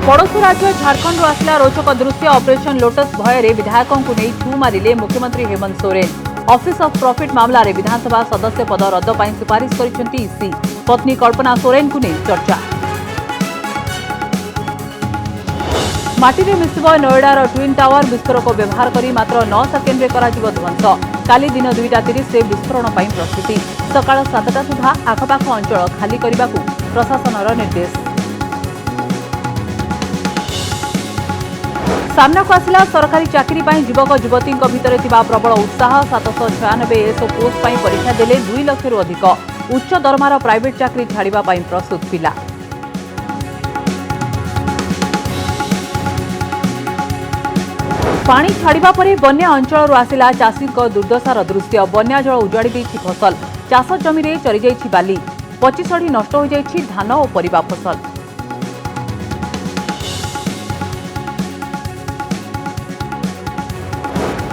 पड़ोसी राज्य झारखंड आसला रोचक दृश्य ऑपरेशन लोटस भय विधायकों को नहीं छू मारे मुख्यमंत्री Hemant Soren. Office of profit मामलें विधानसभा सदस्य पद रद्द पर सुपारिश कर ईसी। पत्नी कल्पना सोरेन को नहीं चर्चा। माटी में मिसिब नोएडार ट्विन टावर विस्फोरक व्यवहार कर मात्र 9 सेकेंड ध्वंस। काली दिन 2:30 विस्फोरण पर प्रस्तुति। सकाळ 7टा सुधा आखपाख अंचल खाली करने को प्रशासन निर्देश। सामना को आसिला सरकारी चाकरी युवक युवती भितर प्रबल उत्साह। 796 एसओ पोस्ट पर परीक्षा देले 2 लाख रु अधिक। उच्च दरमार प्राइवेट चाकरी छाड़ा प्रस्तुत पिला। पानी छाड़ा पर बन्या अंचल आसिला चाषी दुर्दशार दृश्य। बन्या जल उजाड़ी देछि फसल। चाष जमी में चरी जाइछि बाली। पचिसढ़ी नष्ट हो जाइछि धान और परिबा फसल।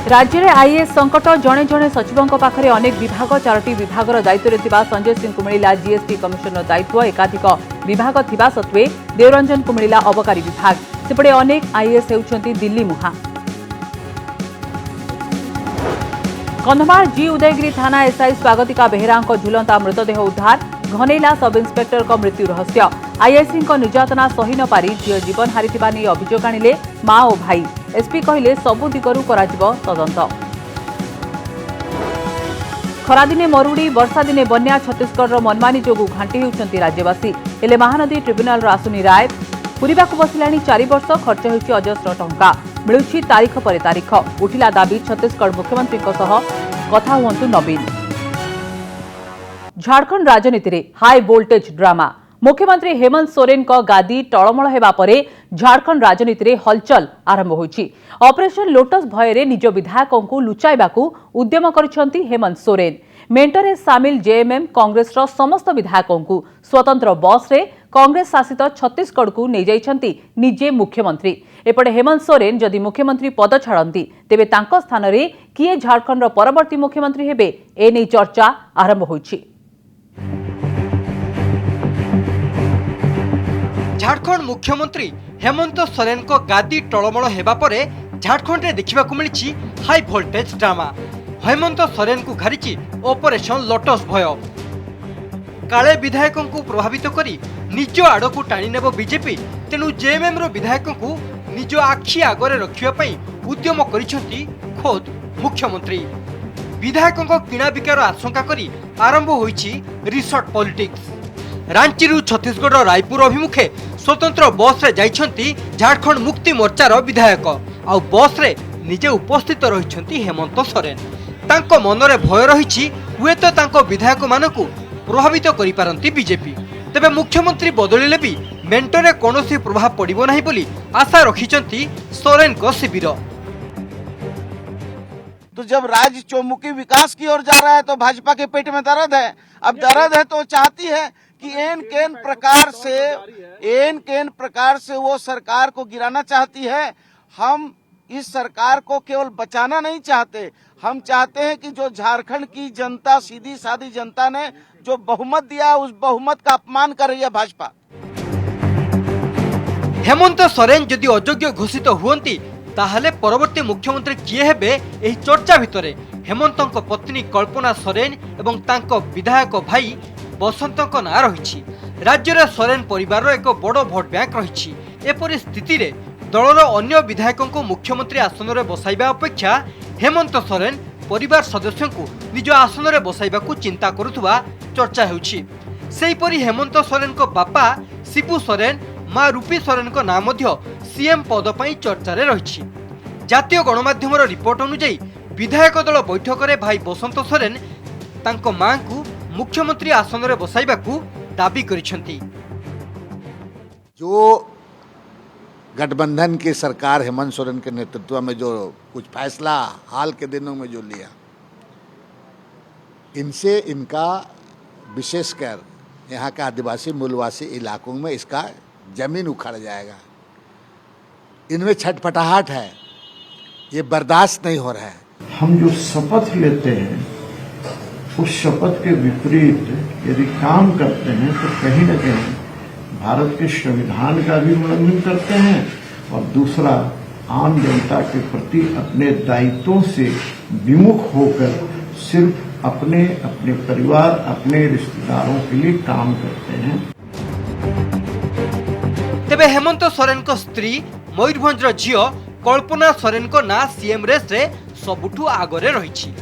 राज्य में आईएएस संकट। जड़े जड़े सचिवों पाखरे अनेक विभाग 4टी विभागर दायित्व संजय सिंह को मिला जीएसटी कमिशनर दायित्व। एकाधिक विभाग थिबा सत्वे देवरंजन को मिला अबकारी विभाग। सेपटे अनेक आईएएस होउछंती दिल्ली मुहा। कंधमाल जी उदयगिरी थाना एसआई स्वागतिका बेहेरा झुलंता मृतदेह उद्धार। घनेला सब इन्स्पेक्टर को मृत्यु रहस्य। आईआईसी निर्यातना सही न पारी झील जीवन हारिथिबा नै अभियोग आनिले मां और भाई। एसपी कहिले सबु दिगरु कराजिबो तदंत। खरादिने मरुड़ी वर्षा दिने बन्या छत्तीसगढ़ मनमानी जोगु घांटी होउछंती राज्यवासी। हेले महानदी ट्रिब्यूनाल आसुनी राय। पुरीबाकु बसिलाणी 4 वर्ष खर्च होइछि अजस्र टंका। मिलुछि तारीख पर तारीख। उठिला दाबी छत्तीसगढ़ मुख्यमंत्री कथा हुअंतु नवीन। झारखंड राजनीति रे हाई वोल्टेज ड्रामा। मुख्यमंत्री हेमंत सोरेन को गादी टळमळ हेबा परे झारखंड राजनीति रे हलचल आरंभ होइछि। ऑपरेशन लोटस भय निज विधायकों को लुचाइबाकू उद्यम करिसेंती हेमंत सोरेन। मेंटरे सामिल जेएमएम कांग्रेस रो समस्त विधायकों को स्वतंत्र बस रे कांग्रेस शासित छत्तीसगढ़ को नहीं जाइछंती निजे मुख्यमंत्री। एपटे हेमंत सोरेन जदि मुख्यमंत्री पद छाड़ती तेबे तांको स्थान रे किए झारखंड परवर्ती मुख्यमंत्री हेबे एने चर्चा आरंभ होइछि। झारखंड मुख्यमंत्री हेमंत सोरेन को गादी टळमळ हेबा परे झारखंड रे देखिबा को मिलिछि high voltage drama. Hemant Soren को घारिछि ऑपरेशन लोटस भय। काले विधायकों को प्रभावित करी निज आड़ को टाणी नेब बीजेपी। तेणु जेएमएम रो विधायकों को निज आखि आगरे रखिबा पई उद्यम करिसेंती खोद मुख्यमंत्री। विधायकों को किणा बिकार आशंका करी आरंभ होइछि रिसोर्ट पॉलिटिक्स। रांची रु छत्तीसगढ़ रायपुर अभिमुखे स्वतंत्र बस रे जाइछंती झारखंड मुक्ति मोर्चार विधायक। आ बस रे निजे उपस्थित रहिछंती हेमंत सोरेन। तांको मनरे भय रहिछि हुएत तांको विधायक मानकु प्रभावित करि पारंती बीजेपी। तेबे मुख्यमंत्री बदलिले भी मेंटरे कोनोसी प्रभाव पड़िबो नाही बोली आशा रखिछंती सोरेन को शिविर। तो जब राज्य चौमुखी विकास की ओर जा रहा है तो भाजपा के पेट में दर्द है। अब दर्द है तो चाहती है कि एन केन प्रकार से वो सरकार को गिराना चाहती है। हम इस सरकार को केवल बचाना नहीं चाहते, हम चाहते हैं कि जो झारखंड की जनता, सीधी सादी जनता ने जो बहुमत दिया उस बहुमत का अपमान कर रही है भाजपा। हेमंत सोरेन जदि अयोग्य घोषित हुअंती ताहले परवर्ती मुख्यमंत्री किए हेबे एही चर्चा भितरे हेमंतଙ୍କ पत्नी कल्पना सोरेन एवं तांको विधायक भाई बसंतଙ୍କ नाँ रहिछि। राज्य रे सोरेन परिवार एक बड़ भोट बैंक रहिछि। एपरि स्थिति रे दलर अन्य विधायकों को मुख्यमंत्री आसन रे बसाइबा अपेक्षा हेमंत सोरेन परिवार सदस्यों को निज आसन रे बसाइबा को चिंता करुथुबा चर्चा हेउछि। सेहीपरि हेमंत सोरेन को बापा शिबू सोरेन मां रूपी सोरेन को नाम मध्य सीएम पद पई चर्चा रे रहिछि। जातीय गणमाध्यम रिपोर्ट अनुसार विधायक दल बैठक रे भाई बसंत सोरेन तांको मां को मुख्यमंत्री आसन रे बसाइबा को दाबी करिसेंती। जो गठबंधन की सरकार हेमंत सोरेन के नेतृत्व में जो कुछ फैसला हाल के दिनों में जो लिया, इनसे इनका विशेषकर यहाँ के आदिवासी मूलवासी इलाकों में इसका जमीन उखड़ जाएगा। इनमें छटपटाहट है, ये बर्दाश्त नहीं हो रहा है। हम जो शपथ लेते हैं उस शपथ के विपरीत यदि काम करते हैं तो कहीं न कहीं भारत के संविधान का भी उल्लंघन करते हैं और दूसरा आम जनता के प्रति अपने दायित्वों से विमुख होकर सिर्फ अपने अपने परिवार अपने रिश्तेदारों के लिए काम करते हैं। तेबे हेमंत सोरेन को स्त्री मयूरभंजर झील कल्पना सोरेन को ना सीएम रेस रे सबुठु आगरे रही।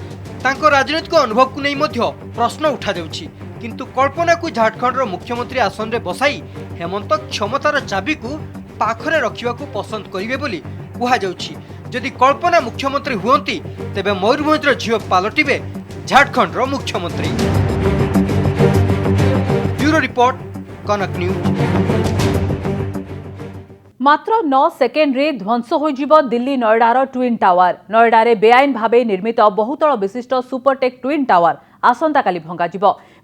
तांको राजनीतिक अनुभव को नहीं मध्य प्रश्न उठा जाउछि, किंतु कल्पना को झारखंड मुख्यमंत्री आसन रे बसाई हेमंत क्षमतार चाबी को पाखरे रखिबा को पसंद करिवे बोली कुहा जाउछि। जदि कल्पना मुख्यमंत्री हुअंती तेबे मयूरभंजर झील पालटिबे झारखंड मुख्यमंत्री। Bureau report, Kanak news. मात्र 9 सेकेंड रे ध्वंस हो दिल्ली नोएडार ट्विन टावर। नोएडा रे बेआईन भावे निर्मित बहुतल विशिष्ट सुपरटेक ट्विन टावर आसंता काली भंगा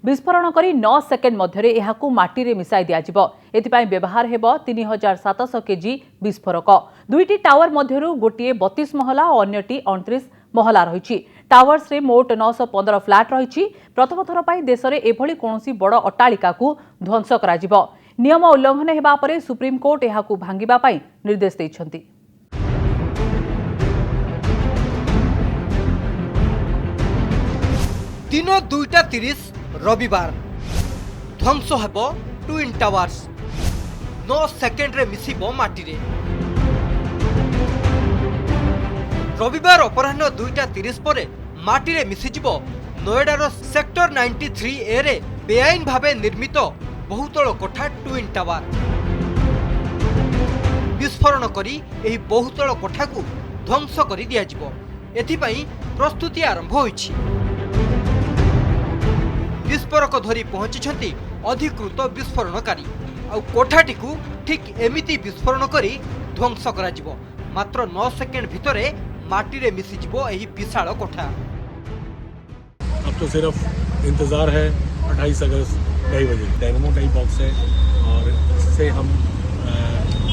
विस्फोरण करी 9 सेकेंड मध्यरे एहाकू माटी रे मिसाई दिया जिवो। एथिपाई व्यवहार हेबो 3700 केजी विस्फोरक। दुईटी टावर मध्यरु गोटिए 32 महला और अन्यटी 29 महला रही। टावर्स रे मोट 915 फ्लैट रही। प्रथम थर पाई देश रे एभली कोनोसी बड़ अट्टालिका को ध्वंस करा जिवो। नियम उल्लंघन हेबा परे सुप्रीम कोर्ट एहाकू भांगिबा पाई निर्देश दैछन्ति। दिन 2:30 रविवार ध्वंस हेब ट्विन टावर्स। 9 सेकेंड रे मिसिबो माटी रे। रविवार अपराह्न 2:30 परे माटी रे मिसिजिबो नोएडार सेक्टर 93 ए रे बेआईन भावे निर्मित बहुतल कोठा ट्विन टावर। विस्फोरण करी एही बहुतल कोठा को ध्वंस करी दिया जिवो। एथिपाई प्रस्तुति आरंभ होईछि। विस्फोरक धरी पहुंची अधिकृत विस्फोरणकारी। आ कोठाटी को ठीक एमिति विस्फोरण करी ध्वंस करा जिवो। मात्र 9 सेकेंड भितरे माटी रे मिसी जिवो एही विशाल कोठा। अब तो सिर्फ इंतजार है 28 अगस्त 2:30 बजे। डायनेमो टाइप बॉक्स है और इससे हम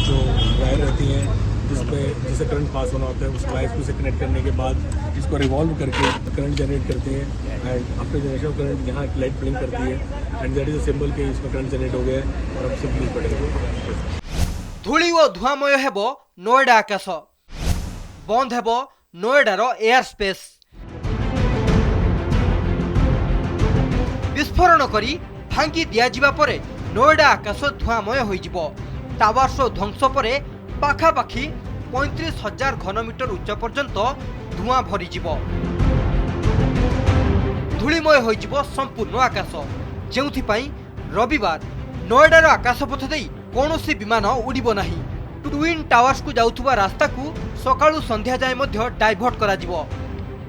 जो वायर रहती हैं जिससे करंट पास होना होता है उस वायर को से कनेक्ट करने के बाद इसको रिवॉल्व करके करंट जनरेट करते हैं। And after generation of current यहाँ एक लाइट ब्लिंक करती है and that is a symbol कि इसमें करंट जनरेट हो गया है और अब सिंपली पड़ेगा। धूली और धुआमय हेबो नोएडा आकाश। बंद हेबो नोएडार एयर स्पेस। विस्फोरण करी भांगी दिया जिबा परे नोएडा आकाश धुआमय होई जिवो। टावर्स ध्वंस परे पाखापाखी 35,000 घनमीटर उच्च पर्यंत धुआं भरी जिवो। धूलिमय होई जिवो संपूर्ण आकाश। जेउथिपाई रविवार नोएडार आकाशपथ देई कोनोसी विमान उड़िबो नाही। ट्विन टावर्स को जाउथुबा रास्ता को सकाळु संध्या जाय मध्य डाइवर्ट करा जिवो।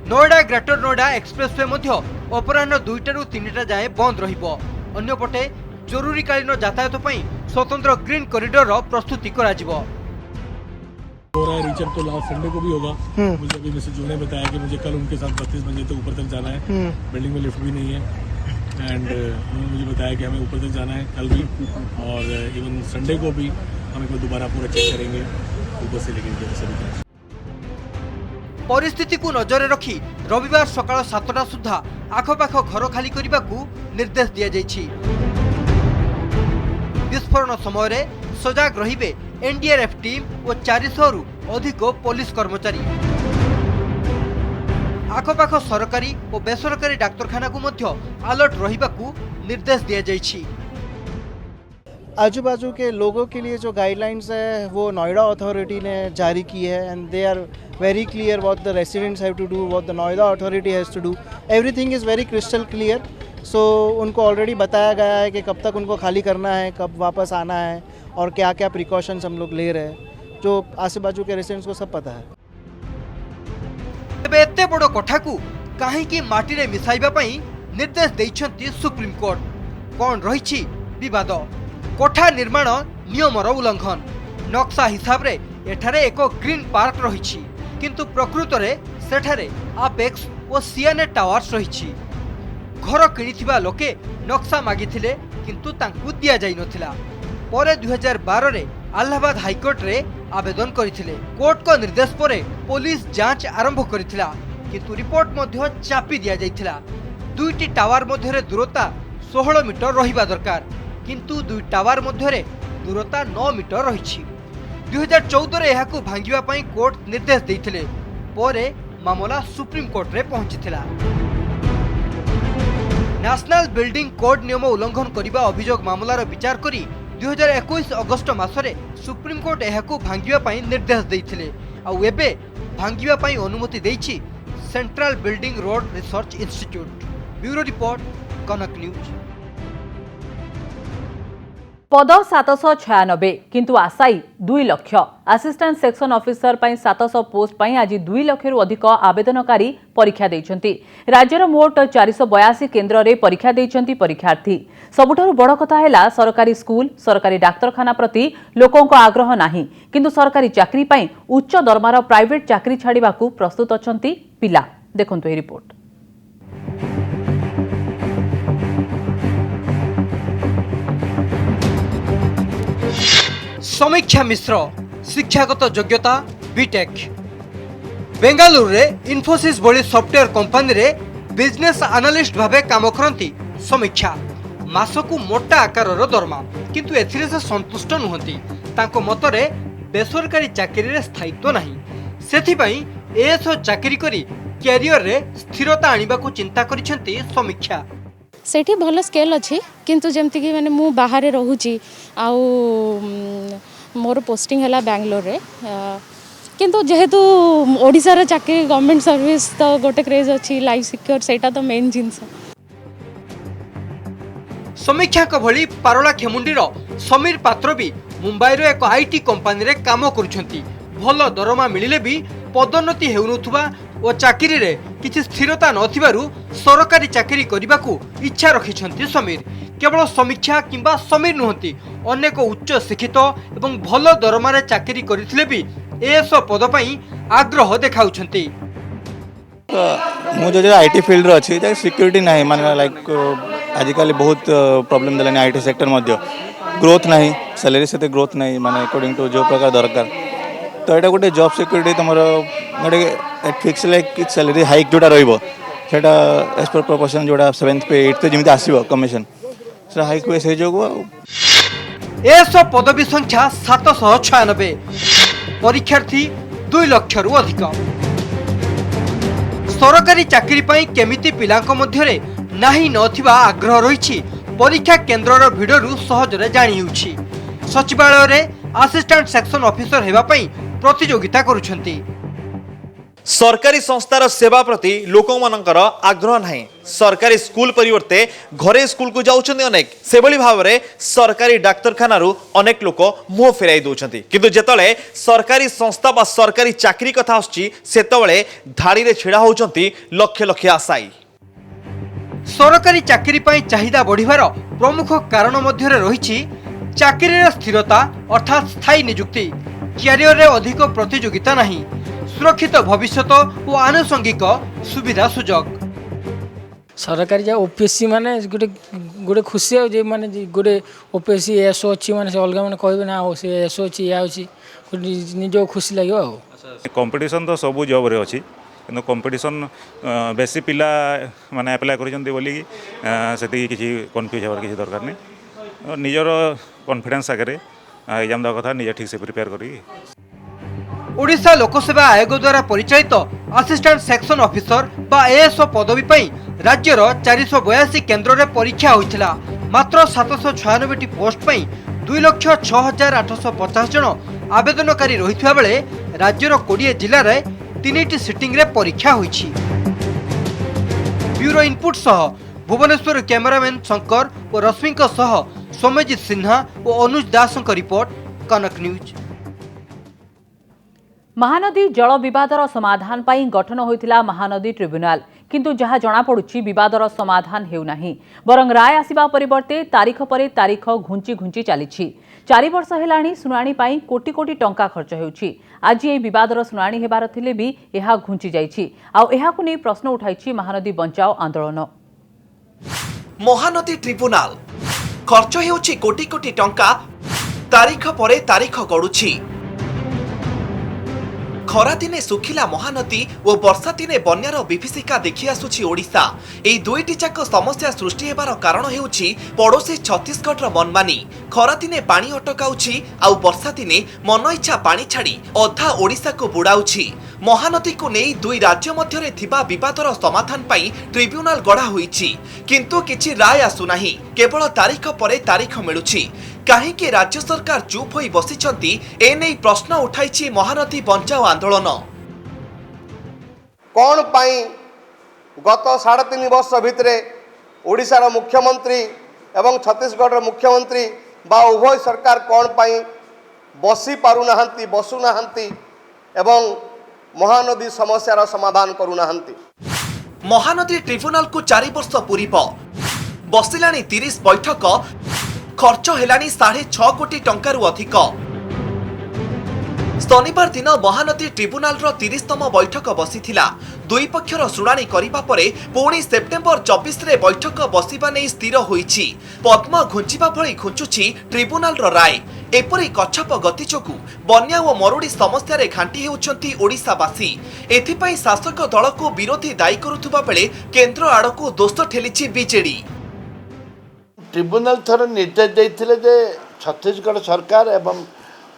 नोएडा ग्रेटर नोएडा एक्सप्रेसवे मध्य अपराह्न 2टारू 3टा जाए बंद रहिबो। अन्यपटे जरूरीकालीन यातायात पई स्वतंत्र ग्रीन कॉरिडोर प्रस्तुति करा जिवो। हो रहा है रीचअप तो लास्ट संडे को भी होगा। मुझे अभी मिसेज ने बताया कि मुझे कल उनके साथ 32 मंजिल तक ऊपर तक जाना है। बिल्डिंग में लिफ्ट भी नहीं है एंड उन्होंने मुझे बताया कि हमें ऊपर तक जाना है कल भी और इवन संडे को भी हम एक बार दोबारा पूरा चेक करेंगे ऊपर से लेकर नीचे सभी। परिस्थिति को नजर रखी रविवार सकाळ 7टा सुधा आखपाख घर खाली करने को निर्देश दिया जायछि। विस्फोरण समय रे सजाग रहिबे एनडीआरएफ टीम और 400 रु अधिक पुलिस कर्मचारी। आखपाख सरकारी और बेसरकारी डाक्तरखाना को मध्य अलर्ट रहिबा को निर्देश दिया जायछि। आजू बाजू के लोगों के लिए जो गाइडलाइंस है वो नोएडा अथॉरिटी ने जारी की है and they are very clear what the residents have to do, what the Noida authority has to do. Everything is very crystal clear. So उनको ऑलरेडी बताया गया है कि कब तक उनको खाली करना है, कब वापस आना है और क्या क्या प्रिकॉशंस हम लोग ले रहे हैं, जो आसे बाजू के रेसिडेंट्स को सब पता है। तेबे एते बड़ कोठा को काहे कि माटी रे मिसाइबा पई निर्देश दैछंती सुप्रीम कोर्ट। कोन रहिछि विवाद? कोठा निर्माण नियमर उल्लंघन। नक्शा हिसाब रे एठारे एक ग्रीन पार्क रहिछि किंतु प्रकृत रे सेठारे आपेक्स और सीएनए टावर्स रहिछि। घर किनिथिबा लोके नक्शा मागिथिले किंतु तांकु दिया जाई नथिला। परे 2012 रे अलाहाबाद हाईकोर्ट रे आवेदन करथिले। कोर्ट को निर्देश परे पुलिस जांच आरंभ करथिला किंतु रिपोर्ट मध्य चापी दिया जाइथिला। दुईटी टावर मध्य दूरता 16 मीटर रहिबा दरकार किंतु दुई टावर मध्य दूरता 9 मीटर रही। 2014 रे एहाकु भांगिबा पई कोर्ट निर्देश देइथिले, परे मामला सुप्रीम कोर्ट रे पहुंचीथिला। नेशनल बिल्डिंग कोड नियम उल्लंघन करने अभियोग मामलार विचार करी 2021 अगस्ट मासरे सुप्रीम कोर्ट एहाकु भांगिबा पई निर्देश देइथिले। आउ एबे भांगिबा पई अनुमति देइछि central building road research institute. Bureau report, Kanak news. पद 796 किंतु आशायी 2 लाख। असिस्टेंट सेक्शन ऑफिसर पई 700 पोस्ट पई आज 2 लाख रु अधिक आवेदनकारी परीक्षा देइछंती। राज्यर मोट 482 केन्द्र रे परीक्षा देइछंती परीक्षार्थी। सबुठारु बड़ कथा हैला सरकारी स्कूल, सरकारी डाक्तरखाना प्रति लोकों को आग्रह नाही, किंतु सरकारी चाकरी पई उच्च दरमार प्राइवेट चाकरी छाड़िबाकू प्रस्तुत अछंती पिला। देखंतु ए रिपोर्ट। समीक्षा मिश्र, शिक्षागत योग्यता बीटेक। बेंगालुरु रे इन्फोसिस भली सॉफ्टवेयर कंपनी रे बिजनेस एनालिस्ट भाबे काम करंती समीक्षा। मासकु मोटा आकारर दरमा, किंतु एथिरे से संतुष्ट नुहंती। तांको मतरे बेसरकारी चाकरी रे स्थायित्व नाही, सेथि पई एएसओ चाकरी करी कैरियर रे स्थिरता आनिबाकू चिंता करिसेंती समीक्षा। सेठी भल स्केल अच्छी, किंतु जमती कि माने मु बाहर रोची आउ मोर पोस्टिंग है बेंगलोर रे, किंतु जेहेतु ओडिशा रे चाकरी गवर्नमेंट सर्विस तो गोटे क्रेज अच्छी, लाइफ सिक्योर, सेटा तो मेन जिनस। समीक्षा को भली पारोला खेमुंडीर समीर पात्र भी मुंबई रो एक आईटी कंपनी रे काम करुछंती। भल दरमा मिलिले भी पदोन्नति हेउनुथुबा ओ चाकरी रे किछि स्थिरता नथिबारु सरकारी चाकरी करिबाकू इच्छा रखिछंती समीर। केवल समीक्षा किंबा समीर नुहंती, अनेक उच्च शिक्षित एवं भल दरमारे चाकरी करिथिले भी एएसओ पद पई आग्रह देखाउछंती। मु जो आईटी फील्ड रो अछि, सिक्योरिटी नाही, माने लाइक आजिकल बहुत प्रॉब्लम देलानी आईटी सेक्टर मध्य। ग्रोथ नाही, सैलरी से ग्रोथ नाही, माने अकॉर्डिंग टू जो प्रकार दरकार। तो एटा गोटे जॉब सिक्योरिटी तुमर गोटे फिक्स लाइक सैलरी हाइक जोटा रहइबो, सेटा एज पर प्रोपोर्शन जोटा 7th पे 8th जिमिति आसीबो कमीशन, सेटा हाइक हुए से जोगो। एएसओ पदवी संख्या 796, परीक्षार्थी 2 लाख रु अधिक। सरकारी चाकरी पई केमिति पिलांको मध्यरे नाही नथिबा आग्रह रहिछि परीक्षा केन्द्रर भिडरु सहजरे जानि हेउछि। सचिवालय रे असिस्टेंट सेक्शन ऑफिसर हेबा पई प्रतियोगिता करुछंती। सरकारी संस्थार सेवा प्रति लोकमानंकर आग्रह नाही। सरकारी स्कूल परिवर्ते घरे स्कूल को जाउछन्ती अनेक। सेबली भावरे सरकारी डाक्तरखानारू अनेक लोक मुह फेराई दउछन्ती, किंतु जेतले सरकारी संस्था बा सरकारी चाकरी कथा आछी सेतबेले धाड़ी रे छिड़ा होउछन्ती लक्ष लक्ष आशायी। सरकारी चाकरी पई चाहिदा बढ़िबार प्रमुख कारण मध्यरे रहिछि चाकरी स्थिरता अर्थात स्थायी नियुक्ति, कैरियर रे अधिक प्रतियोगिता नहीं, सुरक्षित भविष्य और आनुषंगिक सुविधा सुजोग। सरकारी जा ओपीएससी माने गोटे गोटे खुशी है, माने गोटे ओपीएससी एसओ अच्छी माने से अलग माने कहबे ना से एसओ अच्छी या अच्छी निजो खुशी लागियो। कंपटीशन तो सब जॉब रे अछि, किंतु कंपटीशन बेसी पिला माने अप्लाई करिसंती बोली सेति किछि कंफ्यूज होबार किछि दरकार नै। निजर कॉन्फिडेंस आगे एग्जाम देवा कथा निजे ठीक से प्रिपेयर करी। ओडिशा लोकसेवा आयोग द्वारा परिचालित असिस्टेंट सेक्शन ऑफिसर बा एएसओ पदवी पई राज्यर 482 केन्द्र रे परीक्षा होइथिला। मात्र 796 पोस्ट पई 2,06,850 जन आवेदनकारी रहिथिबा बेले राज्यर 20 जिल्ला रे 3टी सिटिंग रे परीक्षा होइछि। ब्यूरो इनपुट सह भुवनेश्वर कैमरामैन शंकर और रश्मिक सह सोमेजित सिन्हा और अनुज दास रिपोर्ट, कनक न्यूज। महानदी जल विवादर समाधान पाई गठन होइतिला महानदी ट्रिब्यूनाल, किंतु जहाँ जना पड़ुछि विवादर समाधान हेउनाही, बरं राय आसिबा परिवर्ते तारीख परे तारीख घुंची घुंची चलीछि। 4 वर्ष हेलाणी सुनाणी पाई कोटी कोटी टंका खर्च हेउछि। आज ए विवादर सुनाणी हेबार थिले भी एहा घुंची जाइछि। आउ एहाकु नै प्रश्न उठाइछि महानदी बंचाओ आंदोलन। महानदी ट्रिब्यूनाल खर्च हेउछि कोटी कोटी टंका, तारीख परे तारीख गडुछि। खरा दिने सुखिला महानदी और वर्षा दिने बन्यार विभीषिका देखि आसुछि ओडिशा। एई दुईटी जाक समस्या सृष्टि हेबार कारण हेउछि पड़ोशी छत्तीसगढ़ मनमानी। खरा दिने पानी अटकाउछि आउ वर्षा दिने मन इच्छा पानी छाड़ी अधा ओडिशा को बुड़ाउछि। महानदी को नहीं दुई राज्य मध्यरे थिबा विवादर समाधान पाई ट्रिब्यूनाल गढ़ा होईछि, किंतु किछि राय आसुनाही। केवल तारीख परे तारीख मिलुछि। काहेकि राज्य सरकार चुप होई बसिछंती एनै प्रश्न उठाइछि महानदी बंचाओ आंदोलन। कौन पाई गत 3.5 वर्ष भितरे ओडिशार मुख्यमंत्री एवं छत्तीसगढ़ मुख्यमंत्री बा उभय सरकार कौन पाई बसी पारुनाहांती बसुनाहांती एवं महानदी समस्यार समाधान करुनाहांती। महानदी ट्रिब्यूनाल को 4 वर्ष पूरीब बसिलानी 30 बैठक, खर्च हेलानी 6.5 कोटी टंकारु अधिक। शनिवार दिन महानदी ट्रिब्यूनाल 30तम बैठक बसिथिला। दुई पक्षर शुणाणी करिबा परे पुणी सेप्टेम्बर 24 रे बैठक बसिबा नै स्थिर होईछि। पद्म घुंचिबा भଳି घुंचुछि ट्रिब्यूनाल राय। एपरी कच्छप गति जोगु बन्या और मरुड़ी समस्या रे घांटी हेउछंती ओडिशावासी। एथिपई शासक दल को विरोधी दायी करुथुबा बेले केंद्र आड़कू दोष ठेलिछि बीजेडी। ट्रिब्यूनाल थर निर्देश देइथिले जे छत्तीसगढ़ सरकार एवं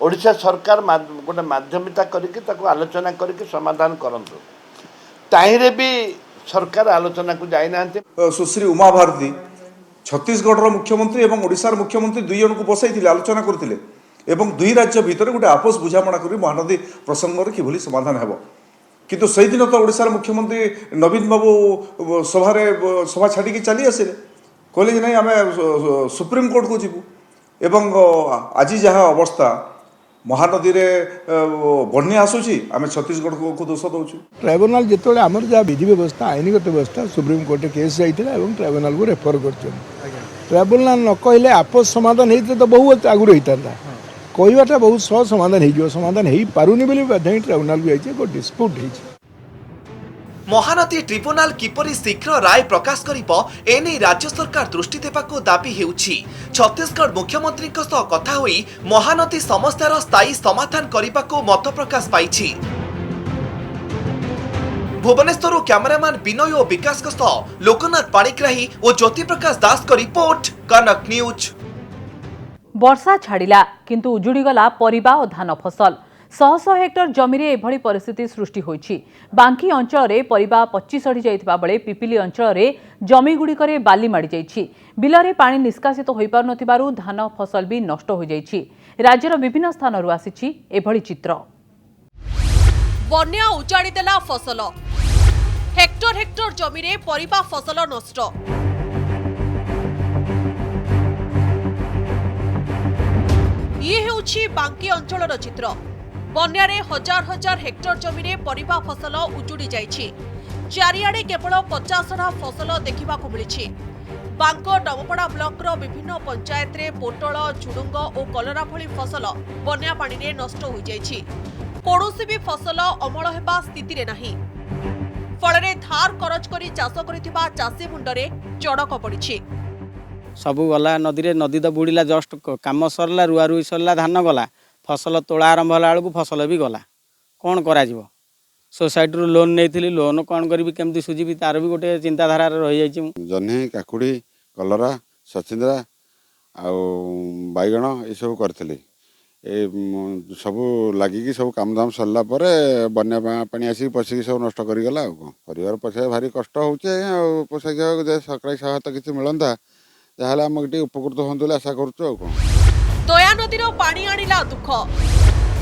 ओडिशा सरकार गोटे माध्यमिता करके आलोचना करके समाधान करंतु। ताहिरे भी सरकार आलोचना को जाई नांती। सुश्री उमा भारती छत्तीसगढ़ मुख्यमंत्री एवं ओडिशार मुख्यमंत्री दुई जन को बसई आलोचना करथिले एवं दुई राज्य भितर गोटे आपस बुझामणा करी महानदी प्रसंग कि भली समाधान हेबो। किंतु सेही दिन तो ओडिशार मुख्यमंत्री नवीन बाबू सभा छाड़ी चली आसिले, कहले जे नहीं आम सुप्रीम कोर्ट को जीवु एवं आज जहाँ अवस्था महानदी रे बन्या आसूची आम छत्तीसगढ़ को दोष दौचु। ट्राइब्यूनाल जिते आमर जहाँ विधि व्यवस्था आईनगत व्यवस्था सुप्रीम कोर्ट केस जाइए और ट्राइब्यूनाल को रेफर कर ट्राइब्यूनाल न कहले आपस समाधान होते तो बहुत आगुरी होता कहवाटा बहुत सहज समाधान हो समाधान हो पारुनी बोली ट्राइब्यूनाल को जाइए डिस्प्यूट हो। महानदी ट्रिब्यूनाल किपरि शीघ्र राय प्रकाश करिबो एनै राज्य सरकार दृष्टि देबाको दाबी हेउछि। छत्तीसगढ़ मुख्यमंत्री कथा होई महानदी समस्यार स्थायी समाधान करिबाको मत प्रकाश पाइछि। भुवनेश्वर कैमरामैन विनय और विकास लोकनाथ पाणिग्राही और ज्योति प्रकाश दास को रिपोर्ट कनक न्यूज। वर्षा छाड़िला किंतु उजुड़ीगला परिबा और धान फसल। शह शह हेक्टर जमी रे एभली परिस्थिति सृष्टि होइछि। बांकी अंचल रे परिबा पच्ची सड़ी जाइथिबा बेले पिपिली अंचल रे जमी गुड़िकरे बाली माड़ी जाइछि। बिलरे पानी निष्कासित होई पार नथिबारु धान फसल भी नष्ट हो जाइछि। राज्यर विभिन्न स्थानरु आसिछि एभली चित्र। बन्या उजाड़ी देला फसल, हेक्टर हेक्टर जमी रे परिबा फसल नष्ट। ये हेउछि बांकी अंचलर चित्र। बन्यारे हजार हजार हेक्टर जमी रे परिबा फसल उजुड़ी जाइछि। चारिआडे केवल 50टा फसल देखिबाकू मिलिछि। बांक डमपड़ा ब्लॉकर विभिन्न पंचायत रे पोटल, झुडुंग और कलरा भली फसल बन्या पानी रे नष्ट हो जाइछि। कौनसी भी फसल अमल हेबा स्थिति रे नाही। फलरे धार करज करी चाष करिथिबा चाषी मुंडरे चड़क पड़िछि। सबू गला नदी रे, नदी तो बुड़ीला जस्ट काम सरला, रुआ रुई सरला, धान गला, फसल तोला आरंभ होला बेलू फसल भी गला। कौन करा जीवो? सोसाइटी लोन नहीं लोन कौन करी केमती सुझी तार भी गोटे चिंताधारा रही जाइए। जह्नी, काकुड़ी, कलरा, सचिंद्रा आउ बैगण ये सब करी सब लगिकी सब काम दाम सरला बन्या पानी आसिक पशिकी सब नष्ट करगला। परिवार पछे भारी कष्ट हो पोषा सरकारी सहायता किसी मिलता जहाँ आम उपकृत हूँ आशा करुँ। दया नदीर पानी आनिला दुख,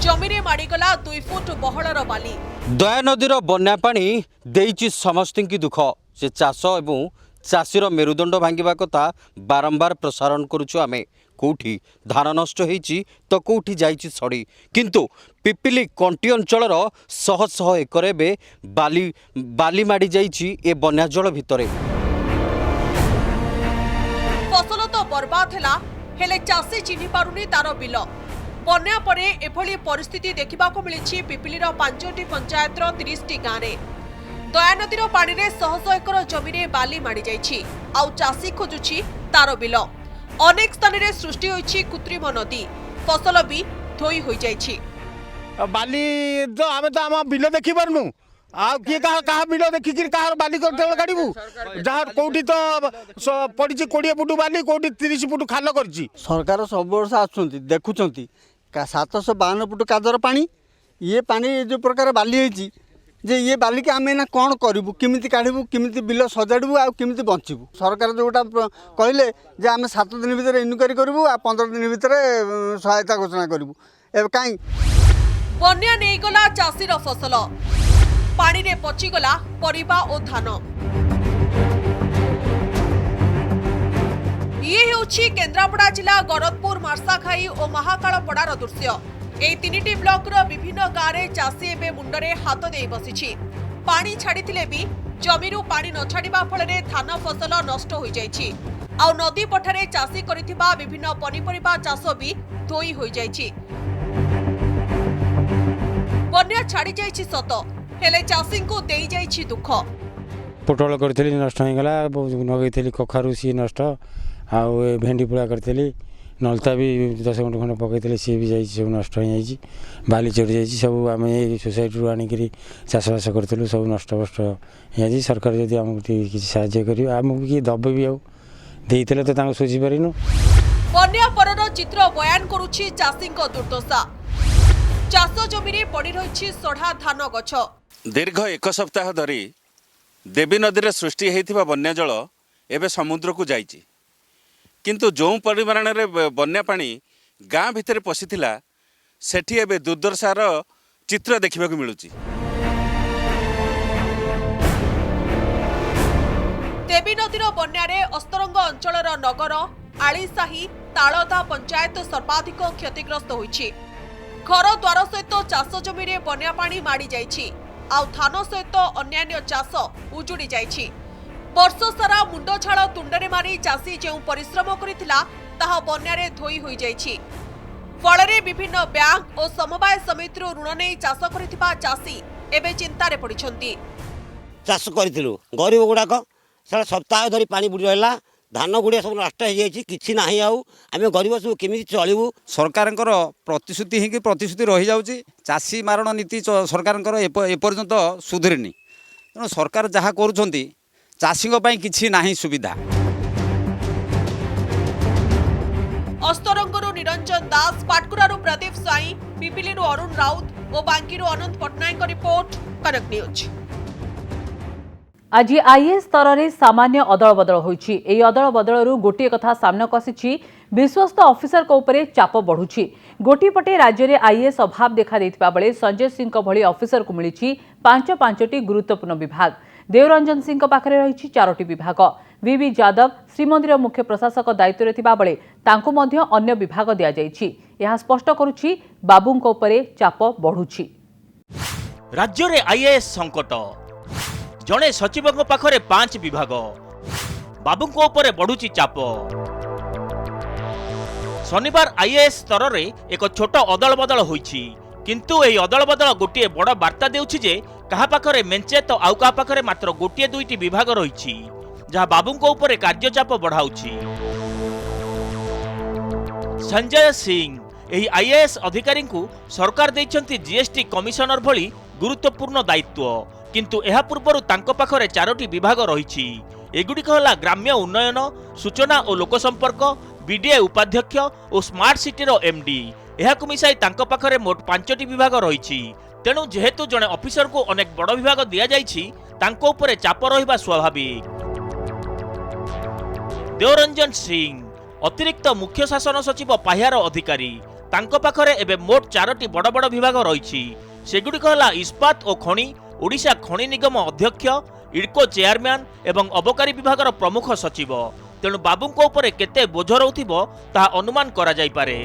जमी रे माड़ीगला 2 फुट बहलर बाली। दया नदीर बन्या पानी देइछि समस्तिंकी दुख। से चाष एवं चाषीर मेरुदंड भांगिबा कथा बारंबार प्रसारण करुछु आमे। कोठी धान नष्ट होइछि तो कोठी जाइछि सड़ी, किंतु पिपिली कंटी अंचलर शह शह एकर बे बाली माड़ी जाइछि ए बन्या जल भितरे। फसल तो बर्बाद हैला, हेले चाषी चिन्हि पारुनी तार बिल। बन्या परे एभली परिस्थिति देखिबाकू मिलिछि पिपिलीर 5टी पंचायतर 30टी गाँव। दया नदीर पानी रे शह शह एकर जमी रे बाली माड़ी जाइछि, आउ चाषी खोजुछि तार बिल। अनेक स्थान रे सृष्टि होइछि कृत्रिम नदी, फसल भी धोई होई जाइछि। बाली तो आम तो आम बिल देखी पार्नु आ किए क्या बिल देखिक बाली काढ़ू जहाँ कौटी तो पड़ी 20 फुट बाली कौटी 30 फुट खाल कर सरकार सब वर्ष आसुँच देखुं 752 फुट कादर पानी ये पानी जो प्रकार बाली होती जे ये बाली के आम कौन करूँ किमिति काढ़ू किमिति बिल सजाड़ू आ किमिति बचबू सरकार जोटा कहले जे आम 7 दिन भितर इनक्वारी करूँ आ 15 दिन भितर सहायता घोषणा करूँ ए कहीं बन्या नहीं गला चाषीर फसल पानी रे पचिगला परिबा और धान। ये हेउछि केन्द्रापड़ा जिला गरदपुर मार्साखाई और महाकालपड़ार दृश्य। एई तीनिटी ब्लॉकर विभिन्न गाँव चाषी एबे मुंडरे हाथ दे बसिछि। पानी छाड़िथिले भी जमीरू पानी न छाड़िबा फलरे धान फसल नष्ट होई जाइछि आ नदी पठारे चाषी करिथिबा विभिन्न पनिपरिबा चाष भी धोई होई जाइछि। बन्या छाड़ी जाइछि सत हेले चाषी को देई जाइछि दुख। पोटल करी नष्ट हो गला नगेली कखारू सी नष्ट आ भेंडी पुड़ा करी नलता भी 10 गुंठ खंड पकई सी भी जाइए सब नष्ट हो जाइए बाली चढ़ी जाइए सब आम सोसाइटी आणिक चाषबास करूँ सब नष्ट बस्ट हो सरकार जदि आमको किसी साहाय्य कर आमको किए दबे भी आते तो सोची पारिनु। बन्या परर चित्र बयान करुछि चाषी दुर्दशा। चाष जमी पड़ी रही सढ़ा धान गछ। दीर्घ 1 सप्ताह धरी देवी नदी सृष्टि होता बन्या जल एवं समुद्र को जाइए किंतु जो परिमाण में बन्या पानी गाँ भितर पशिथिला सेठी एबे दुर्दशार चित्र देखा मिलुची। देवी नदीर बन्यारे अस्तरंग अंचलर नगर आलीसाही तालदा पंचायत सर्वाधिक क्षतिग्रस्त होइछि। घर द्वार सहित चाष जमी बन्या पानी माड़ी जाइछि आउ धान सहित अन्यान्य चाष उजुड़ी जाइछि। वर्ष सारा मुंड छाल तुंडरे मारी चाषी जो परिश्रम करिथिला ताहा बन्यारे धोई होई जाइछि। फलरे विभिन्न बैंक और समवाय समिति ऋण नहीं चाष करिथिबा चाषी एबे चिंतारे पड़िछन्ति। चाष करिथिलु गरीब गुड़ाक सारा सप्ताह धरी पानी बुड़ी रहला धान गुड़िया सब नष्ट हो जाइए कि ना आम गरीब सब केमी चलू। सरकार प्रतिश्रुति ही प्रतिश्रुति रही जाऊँगी चाषी मारण नीति सरकार एपर्यंत सुधुरीनी तेणु सरकार जहाँ करुँच चाषी किसी ना सुविधा। अस्तरंगरू निरंजन दास, पाटकुरारू प्रदीप साई, पिपिलीरू अरुण राउत और बांकीरू अनंत पट्टनायक रिपोर्ट कनक न्यूज। आज आईएएस स्तर में सामान्य अदल बदल होइछि। एई अदल बदलरू गोटे कथा सामना आसिछि विश्वस्त ऑफिसर को ऊपर चाप बढ़ुछि। गोटी पटे राज्य में आईएएस अभाव देखा देथिबा बेले संजय सिंह भली ऑफिसर को मिलिछि 5-5टी गुरुत्वपूर्ण विभाग। देवरंजन सिंह पाखरे रहिछि 4टी विभाग। वीवी यादव श्रीमंदिर मुख्य प्रशासक दायित्व थिबा बेले तांको मध्य अन्य विभाग दिया जाइछि। यह स्पष्ट करुछि बाबूंको ऊपर चाप बढ़ुछि। राज्य में आईएएस संकट जड़े सचिव पाखरे 5 विभाग बाबू ऊपर बढ़ुची चाप। शनिवार आईएएस स्तर में एक छोट अदल बदल होइछि किंतु एही अदल बदल गोटे बड़ वार्ता देउछि जे कहा पाखरे मेंचे तो आउ कहा पाखरे मात्र गोटे 2टी विभाग रहिछि जहाँ बाबू ऊपर कार्यचाप बढ़ाउछि। संजय सिंह एही आईएएस अधिकारी को सरकार दैछन्ति जीएसटी कमिशनर भली गुरुत्वपूर्ण दायित्व किंतु एहा पूर्वरु तांको पाखरे 4टी विभाग रहिछि। एगुड़िक होला ग्राम्य उन्नयन, सूचना और लोक संपर्क, बीडीए उपाध्यक्ष और स्मार्ट सिटी रो एमडी। एहाकु मिसाई तांको पाखरे मोट 5टी विभाग रहिछि। तेणु जेहेतु जने ऑफिसर को अनेक बड़ विभाग दिया जाइछि तांको ऊपर चाप रहिबा स्वाभाविक। देवरंजन सिंह अतिरिक्त मुख्य शासन सचिव पाह्यार अधिकारी तांको पाखरे एबे मोट 4टी बड़ बड़ विभाग रहिछि। सेगुड़िक होला इस्पात और खनि, ओडिशा खनि निगम अध्यक्ष, इडको चेयरमैन एवं अबकारी विभागर प्रमुख सचिव। तेणु बाबूंको ऊपर केते बोझ रहुथिबो ताहा अनुमान करा जाई पारे।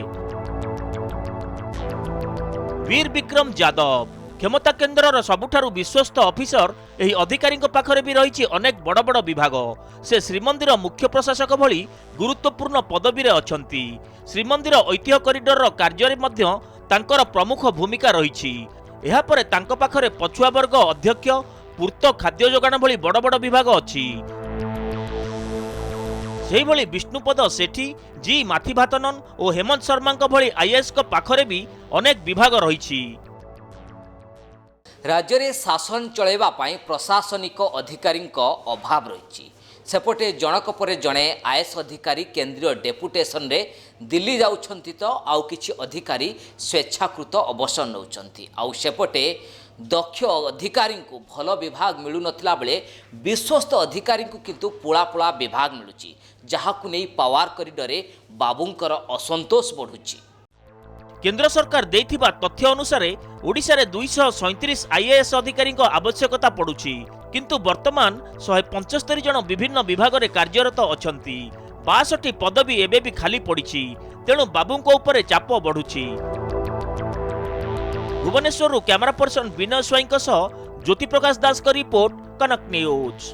वीर विक्रम यादव क्षमता केन्द्रर सबुठारु विश्वस्त ऑफिसर एही अधिकारीଙ୍କ पाखरे भी रहिछि अनेक बड़ बड़ विभाग। से श्रीमंदिर मुख्य प्रशासक भली गुरुत्वपूर्ण पदवी रे अछंती। श्रीमंदिर ऐतिह्य कॉरिडोर कार्य रे मध्य तांकर प्रमुख भूमिका रहिछि। एहा परे तांको पाखरे पछुआ वर्ग अध्यक्ष, पूर्त खाद्य जोगाण भली बड़ बड़ विभाग अछि। सेही भली विष्णुपद सेठी, जी माथिभातनन और हेमंत शर्मा भली आईएएस को पाखरे भी अनेक विभाग रहिछि। राज्य में शासन चलैबा पाई प्रशासनिक अधिकारी अभाव रही सेपटे जनक पर जड़े आईएएस अधिकारी केंद्रीय डेपुटेशन रे दिल्ली जाउछंती तो आउ किछि अधिकारी स्वेच्छाकृत अवसर नौचंती आउ सेपटे दक्ष अधिकारी को भल विभाग मिलु नथिला बेले विश्वस्त अधिकारी को किंतु पोला पोला विभाग मिलुची जहाकु नै पावर कॉरिडोर बाबूंकर असंतोष बढ़ुची। केंद्र सरकार देथिबा तथ्य अनुसार ओडिशा रे 237 आईएएस अधिकारी आवश्यकता पड़ुची किंतु वर्तमान 175 जन विभिन्न विभाग रे कार्यरत अछंती 62 पदवी एबे भी खाली पड़िछि तेणु बाबूंको ऊपर चाप बढ़ुछि। भुवनेश्वर कैमरा पर्सन विनय स्वाईंक सह ज्योति प्रकाश दास का रिपोर्ट कनक न्यूज।